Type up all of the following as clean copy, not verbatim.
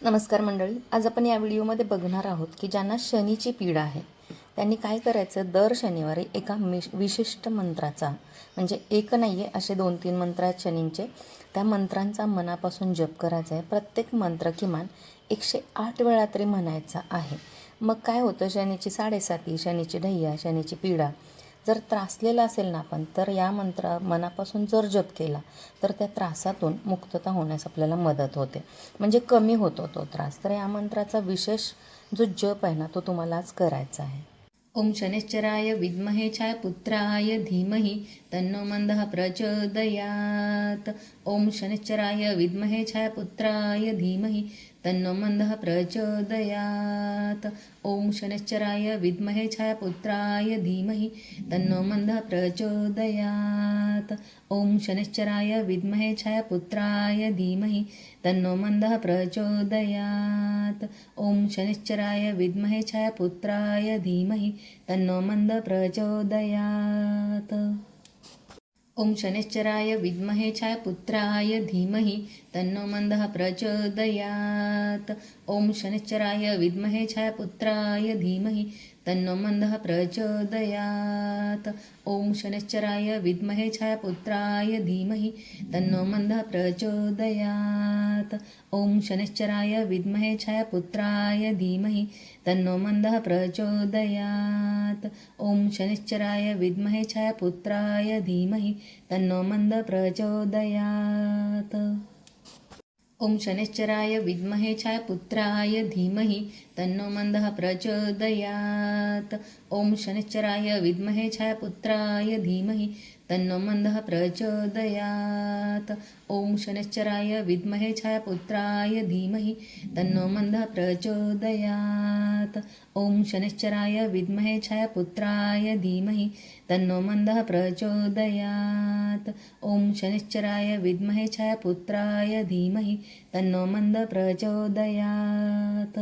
नमस्कार मंडळी. आज आपण या व्हिडिओमध्ये बघणार आहोत की ज्यांना शनीची पीडा आहे त्यांनी काय करायचं. दर शनिवारी एका विशिष्ट मंत्राचा, म्हणजे एक नाही आहे, असे 2-3 मंत्र आहेत शनींचे. त्या मंत्रांचा मनापासून जप करायचा आहे. प्रत्येक मंत्र किमान 108 वेळा तरी म्हणायचा आहे. मग काय होतं, शनीची साडेसाती, शनीची ढैया, शनीची पीडा जर त्रासलेला असेल ना आपण, तर या मंत्र मनापासून जर जप केला तर त्या त्रासातून मुक्तता होण्यास आपल्याला मदत होते, म्हणजे कमी होतो तो त्रास. तर या मंत्राचा विशेष जो जप आहे ना, तो तुम्हाला आज करायचा आहे. ओम शनिश्चराय विद्महे छायापुत्राय धीमहि तन्नो मंदः प्रचोदयात्. ओम शनिश्चराय विद्महे छायापुत्राय धीमहि तन्नो मंदः प्रचोदयात्. ओम शनिश्चराय विद्महे छायापुत्राय धीमहि तन्नो मंदः प्रचोदयात्. ओम शनिश्चराय विद्महे छायापुत्राय धीमहि तन्नो मंदः प्रचोदयात्. ओम शनिश्चराय विद्महे छायापुत्राय धीमहि तन्नो मंदः प्रचोदयात्. ओम शनिश्चराय विद्महे छायापुत्राय धीमहि तन्नो मंदः प्रचोदयात्. ओम शनिश्चराय विद्महे छायापुत्राय धीमहि तन्नो मंदः प्रचोदयात्. ओम शनिश्चराय विद्महे छायापुत्राय धीमहि तन्नो मंदः प्रचोदयात्. ओम शनिश्चराय विद्महे छायापुत्राय धीमहि तन्नो मंदः प्रचोदयात्. ओम शनिश्चराय विद्महे छायापुत्राय धीमहि तन्नो मंदः प्रचोदयात्. ओम शनिश्चराय विद्महे छायापुत्राय धीमहि तन्नो मंदः प्रचोदयात्. ओम शनिश्चराय विद्महे छायापुत्राय धीमहि तन्नो मंदः प्रचोदयात्. ओम शनिश्चराय विद्महे छायापुत्राय धीमहि तन्नो मंदः प्रचोदयात्. ओम शनिश्चराय विद्महे छायापुत्राय धीमहि तन्नो मंदः प्रचोदयात्. ओम शनिश्चराय विद्महे छायापुत्राय धीमहि तन्नो मंदः प्रचोदयात्. ओम शनिश्चराय विद्महे छायापुत्राय धीमहि तन्नो मंदः प्रचोदयात्.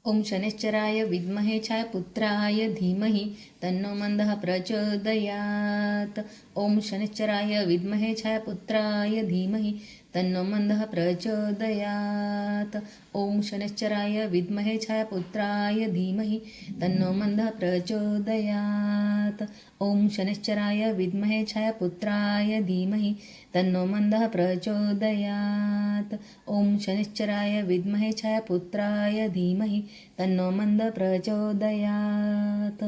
ओम शनिश्चराय विद्महे छायापुत्राय धीमहि तन्नो मंदः प्रचोदयात्. ओम शनिश्चराय विद्महे छायापुत्राय धीमहि तन्नो मंदः प्रचोदयात्. ओम शनिश्चराय विद्महे छायापुत्राय धीमहि तन्नो मंदः प्रचोदयात्. ओम शनिश्चराय विद्महे छायापुत्राय धीमहि तन्नो मंदः प्रचोदयात्. ओम शनिश्चराय विद्महे छायापुत्राय धीमहि तन्नो मंदः प्रचोदयात्.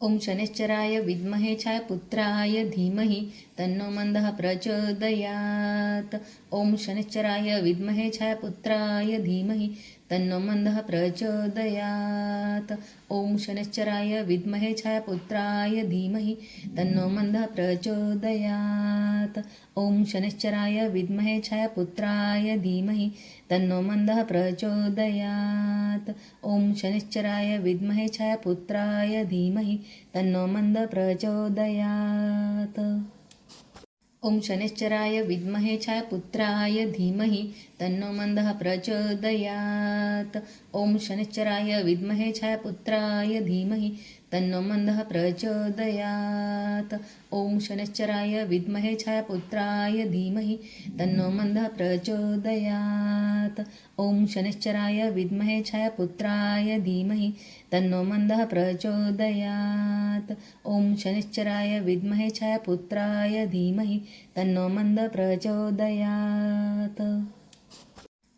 ओम शनिश्चराय विद्महे छायापुत्राय धीमहि तन्नो मंदः प्रचोदयात्. ओम शनिश्चराय विद्महे छायापुत्राय धीमहि तन्नो मंदः प्रचोदयात्. ओम शनिश्चराय विद्महे छायापुत्राय धीमहि तन्नो मंदः प्रचोदयात्. ओम शनिश्चराय विद्महे छायापुत्राय धीमहि तन्नो मंदः प्रचोदयात्. ओम शनिश्चराय विद्महे छायापुत्राय धीमहि तन्नो मंदः प्रचोदयात्. ओम शनिश्चराय विद्महे छायापुत्राय धीमहि तन्नो मंदः प्रचोदयात्. ओम शनिश्चराय विद्महे छायापुत्राय धीमहि तन्नो मंदः प्रचोदयात्. ओम शनिश्चराय विद्महे छायापुत्राय धीमहि तन्नो मंदः प्रचोदयात्. ओम शनिश्चराय विद्महे छायापुत्राय धीमहि तन्नो मंदः प्रचोदयात्.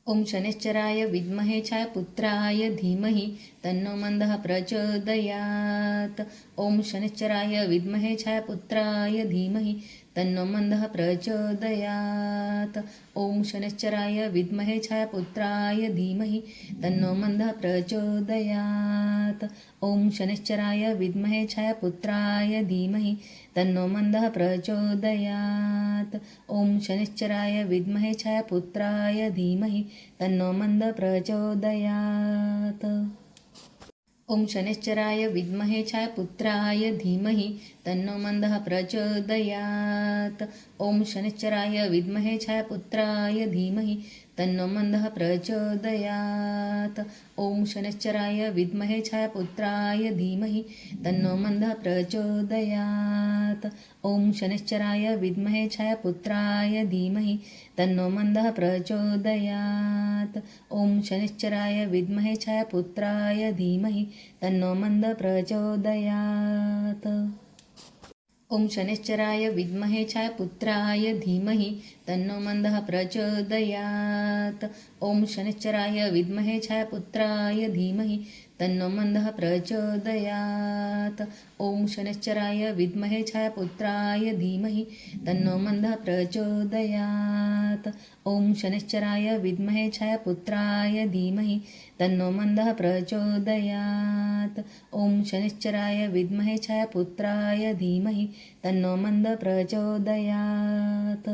ओम शनिश्चराय विद्महे छायापुत्राय धीमहि तन्नो मंदः प्रचोदयात्. ओम शनिश्चराय विद्महे छायापुत्राय धीमहि तन्नो मंदः प्रचोदयात्. ओम शनिश्चराय विद्महे छायापुत्राय धीमहि तन्नो मंदः प्रचोदयात्. ओम शनिश्चराय विद्महे छायापुत्राय धीमहि तन्नो मंदः प्रचोदयात्. ओम शनिश्चराय विद्महे छायापुत्राय धीमहि तन्नो मंदः प्रचोदयात्. ओम शनैश्चराय विद्महे छायापुत्राय धीमहि तन्नो मंदः प्रचोदयात्। ओम शनैश्चराय विद्महे छायापुत्राय धीमहि तन्नो मंदः प्रचोदयात्। ओम शनैश्चराय विद्महे छायापुत्राय धीमहि तन्नो मंदः प्रचोदयात्। ओम शनैश्चराय विद्महे छायापुत्राय धीमहि तन्नो मंदः प्रचोदयात्। ओम शनैश्चराय विद्महे छायापुत्राय धीमहि तन्नो मंदः प्रचोदयात्। ओम शनैश्चराय विद्महे छायापुत्राय धीमहि तन्नो मंदः प्रचोदयात्। ओम शनैश्चराय विद्महे छायापुत्राय धीमहि तन्नो मंदः प्रचोदयात्। ओम शनैश्चराय विद्महे छायापुत्राय धीमहि तन्नो मंदः प्रचोदयात्। ओम शनैश्चराय विद्महे छायापुत्राय धीमहि तन्नो मंदः प्रचोदयात्। ओम शनैश्चराय विद्महे छायापुत्राय धीमहि तन्नो मंदः प्रचोदयात्।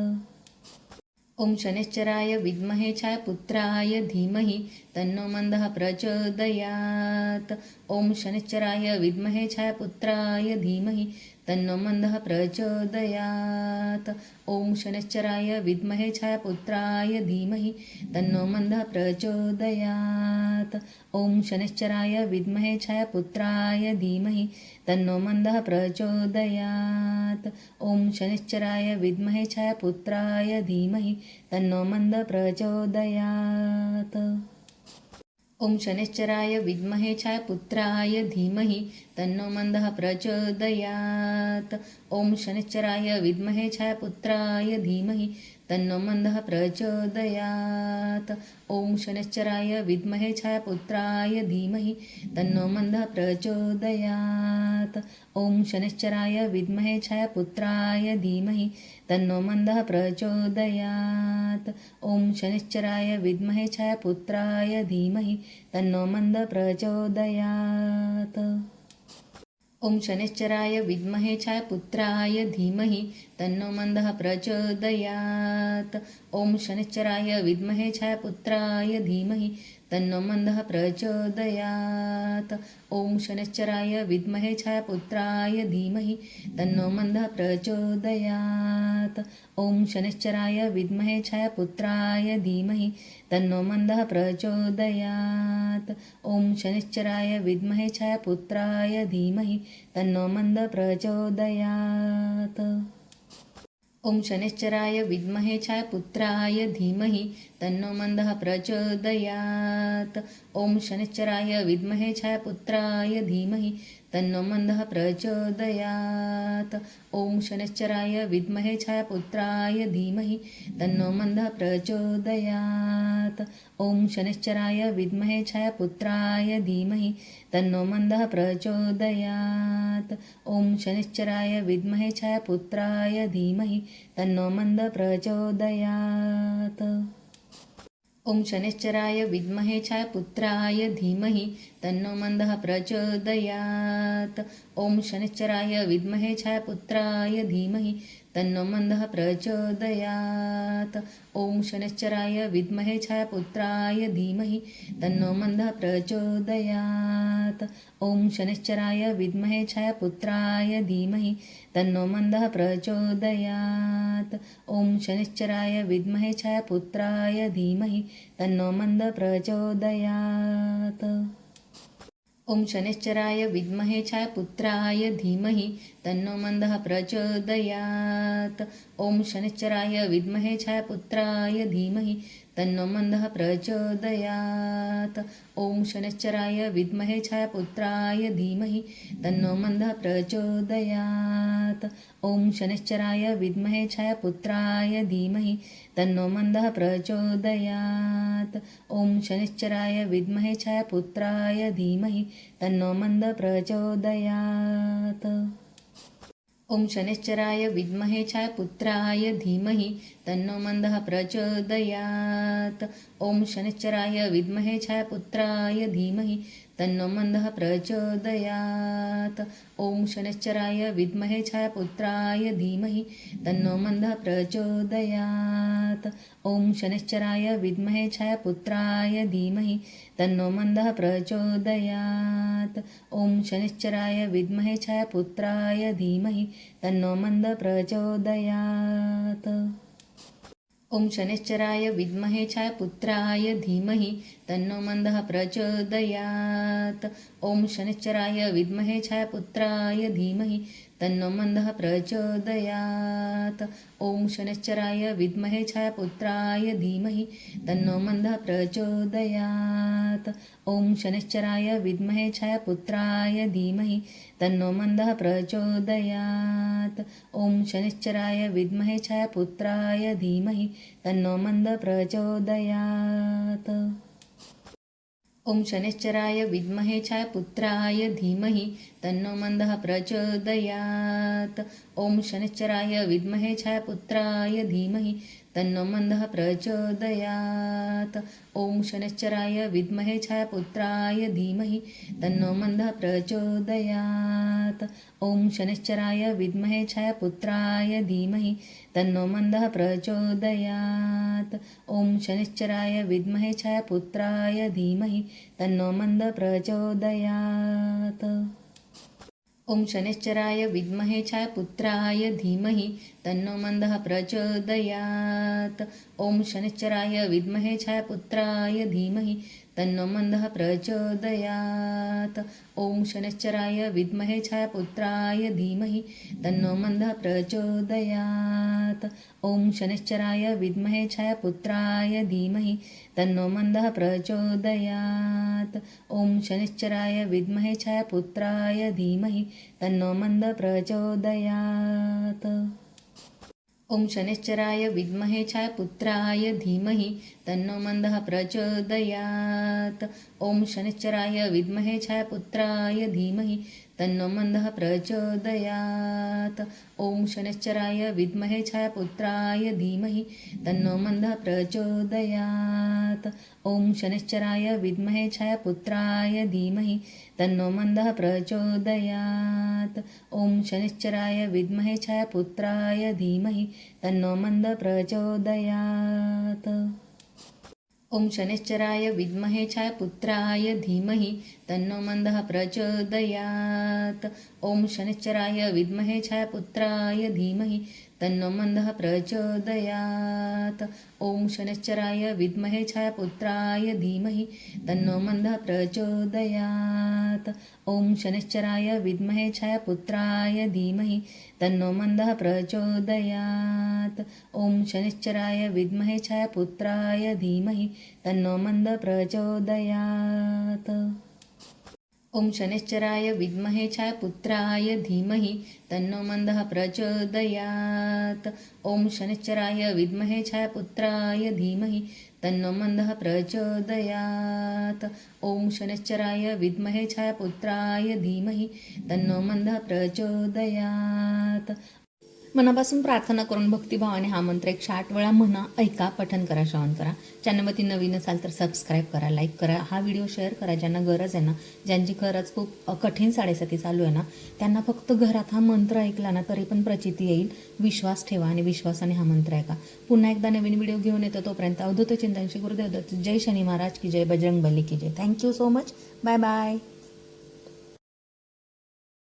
ओम शनैश्चराय विद्महे छायापुत्राय धीमहि तन्नो मंदः प्रचोदयात्। ओम शनैश्चराय विद्महे छायापुत्राय धीमहि तन्नो मंदः प्रचोदयात्। ओम शनैश्चराय विद्महे छायापुत्राय धीमहि तन्नो मंदः प्रचोदयात्। ओम शनैश्चराय विद्महे छायापुत्राय धीमहि तन्नो मंदः प्रचोदयात्। ओम शनैश्चराय विद्महे छायापुत्राय धीमहि तन्नो मंदः प्रचोदयात्। ओम शनैश्चराय विद्महे छायापुत्राय धीमहि तन्नो मंदः प्रचोदयात्। ओम शनैश्चराय विद्महे छायापुत्राय धीमहि तन्नो मंदः प्रचोदयात्। ओम शनैश्चराय विद्महे छायापुत्राय धीमहि तन्नो मंदः प्रचोदयात्। ओम शनैश्चराय विद्महे छायापुत्राय धीमहि तन्नो मंदः प्रचोदयात्। ओम शनैश्चराय विद्महे छायापुत्राय धीमहि तन्नो मंदः प्रचोदयात्। ओम शनैश्चराय विद्महे छायापुत्राय धीमहि तन्नो मंदः प्रचोदयात्। ओम शनैश्चराय विद्महे छायापुत्राय धीमहि तन्नो मंदः प्रचोदयात्। ओम शनैश्चराय विद्महे छायापुत्राय धीमहि तन्नो मंदः प्रचोदयात्। ओम शनैश्चराय विद्महे छायापुत्राय धीमहि तन्नो मंदः प्रचोदयात्। ओम शनैश्चराय विद्महे छायापुत्राय धीमहि तन्नो मंदः प्रचोदयात्। ओम शनैश्चराय विद्महे छायापुत्राय धीमहि तन्नो मंदः प्रचोदयात्। ओम शनैश्चराय विद्महे छायापुत्राय धीमहि तन्नो मंदः प्रचोदयात्। ओम शनैश्चराय विद्महे छायापुत्राय धीमहि तन्नो मंदः प्रचोदयात्। ओम शनैश्चराय विद्महे छायापुत्राय धीमहि तन्नो मंदः प्रचोदयात्। ओम शनैश्चराय विद्महे छायापुत्राय धीमहि तन्नो मंदः प्रचोदयात्। ओम शनैश्चराय विद्महे छायापुत्राय धीमहि तन्नो मंदः प्रचोदयात्। ओम शनैश्चराय विद्महे छायापुत्राय धीमहि तन्नो मंदः प्रचोदयात्। ओम शनैश्चराय विद्महे छायापुत्राय धीमहि तन्नो मंदः प्रचोदयात्। ओम शनैश्चराय विद्महे छायापुत्राय धीमहि तन्नो मंदः प्रचोदयात्। ओम शनैश्चराय विद्महे छायापुत्राय धीमहि तन्नो मंदः प्रचोदयात्। ओम शनैश्चराय विद्महे छायापुत्राय धीमहि तन्नो मंदः प्रचोदयात्। ओम शनैश्चराय विद्महे छायापुत्राय धीमहि तन्नो मंदः प्रचोदयात्। ओम शनैश्चराय विद्महे छायापुत्राय धीमहि तन्नो मंदः प्रचोदयात्। ओम शनैश्चराय विद्महे छायापुत्राय धीमहि तन्नो मंदः प्रचोदयात्। ओम शनैश्चराय विद्महे छायापुत्राय धीमहि तन्नो मंदः प्रचोदयात्। ओम शनैश्चराय विद्महे छायापुत्राय धीमहि तन्नो मंदः प्रचोदयात्। ओम शनैश्चराय विद्महे छायापुत्राय धीमहि तन्नो मन्दः प्रचोदयात्। ॐ शनैश्चराय विद्महे छायापुत्राय धीमहि तन्नो मन्दः प्रचोदयात्। ॐ शनैश्चराय विद्महे छायापुत्राय धीमहि तन्नो मन्दः प्रचोदयात्। ॐ शनैश्चराय विद्महे छायापुत्राय धीमहि तन्नो मन्दः प्रचोदयात्। ॐ शनैश्चराय विद्महे छायापुत्राय धीमहि तन्नो मन्दः प्रचोदयात्। ॐ शनैश्चराय विद्महे छायापुत्राय धीमहि तन्नो मन्दः प्रचोदयात्। ॐ शनैश्चराय विद्महे छायापुत्राय धीमहि तन्नो मन्दः प्रचोदयात्। ॐ शनैश्चराय विद्महे छायापुत्राय धीमहि तन्नो मन्दः प्रचोदयात्। ॐ शनैश्चराय विद्महे छायापुत्राय धीमहि तन्नो मन्दः प्रचोदयात्। ॐ शनैश्चराय विद्महे छायापुत्राय धीमहि तन्नो मन्दः प्रचोदयात्। ॐ शनैश्चराय विद्महे छायापुत्राय धीमहि तन्नो मन्दः प्रचोदयात्। ॐ शनैश्चराय विद्महे छायापुत्राय धीमहि तन्नो मन्दः प्रचोदयात्। ॐ शनैश्चराय विद्महे छायापुत्राय धीमहि तन्नो मन्दः प्रचोदयात्। ॐ शनैश्चराय विद्महे छायापुत्राय धीमहि तन्नो मन्दः प्रचोदयात्। ॐ शनैश्चराय विद्महे छायापुत्राय धीमहि तन्नो मन्दः प्रचोदयात्। ॐ शनैश्चराय विद्महे छायापुत्राय धीमहि तन्नो मन्दः प्रचोदयात्। ॐ शनैश्चराय विद्महे छायापुत्राय धीमहि तन्नो मन्दः प्रचोदयात्। ॐ शनैश्चराय विद्महे छायापुत्राय धीमहि तन्नो मन्दः प्रचोदयात्। ॐ शनैश्चराय विद्महे छायापुत्राय धीमहि तन्नो मन्दः प्रचोदयात्। ॐ शनैश्चराय विद्महे छायापुत्राय धीमहि तन्नो मन्दः प्रचोदयात्। ॐ शनैश्चराय विद्महे छायापुत्राय धीमहि तन्नो मन्दः प्रचोदयात्। ॐ शनैश्चराय विद्महे छायापुत्राय धीमहि तन्नो मन्दः प्रचोदयात्। ॐ शनैश्चराय विद्महे छायापुत्राय धीमहि तन्नो मन्दः प्रचोदयात्। ॐ शनैश्चराय विद्महे छायापुत्राय धीमहि तन्नो मन्दः प्रचोदयात्। ॐ शनैश्चराय विद्महे छायापुत्राय धीमहि तन्नो मन्दः प्रचोदयात्। ॐ शनैश्चराय विद्महे छायापुत्राय धीमहि तन्नो मन्दः प्रचोदयात्। ॐ शनैश्चराय विद्महे छायापुत्राय धीमहि तन्नो मन्दः प्रचोदयात्। ॐ शनैश्चराय विद्महे छायापुत्राय धीमहि तन्नो मन्दः प्रचोदयात्। ॐ शनैश्चराय विद्महे छायापुत्राय धीमहि तन्नो मन्दः प्रचोदयात्। ॐ शनैश्चराय विद्महे छायापुत्राय धीमहि तन्नो मन्दः प्रचोदयात्। ॐ शनैश्चराय विद्महे छायापुत्राय धीमहि तन्नो मन्दः प्रचोदयात्। ॐ शनैश्चराय विद्महे छायापुत्राय धीमहि तन्नो मन्दः प्रचोदयात्। मनापासून प्रार्थना करून भक्तिभावाने हा मंत्र 108 वेळा म्हणा, ऐका, पठन करा, श्रवण करा. चॅनलवरती नवीन असाल तर सबस्क्राईब करा, लाईक करा, हा व्हिडिओ शेअर करा. ज्यांना गरज आहे ना, ज्यांची खरंच खूप कठीण साडेसाती चालू आहे ना, त्यांना फक्त घरात हा मंत्र ऐकला ना तरी पण प्रचिती येईल. विश्वास ठेवा आणि विश्वासाने हा मंत्र ऐका. पुन्हा एकदा नवीन व्हिडिओ घेऊन येतो. तोपर्यंत अवधूत चिंतन श्री गुरुदेव दत्त. जय शनी महाराज की जय, बजरंग बली की जय. Thank you so much. Bye bye.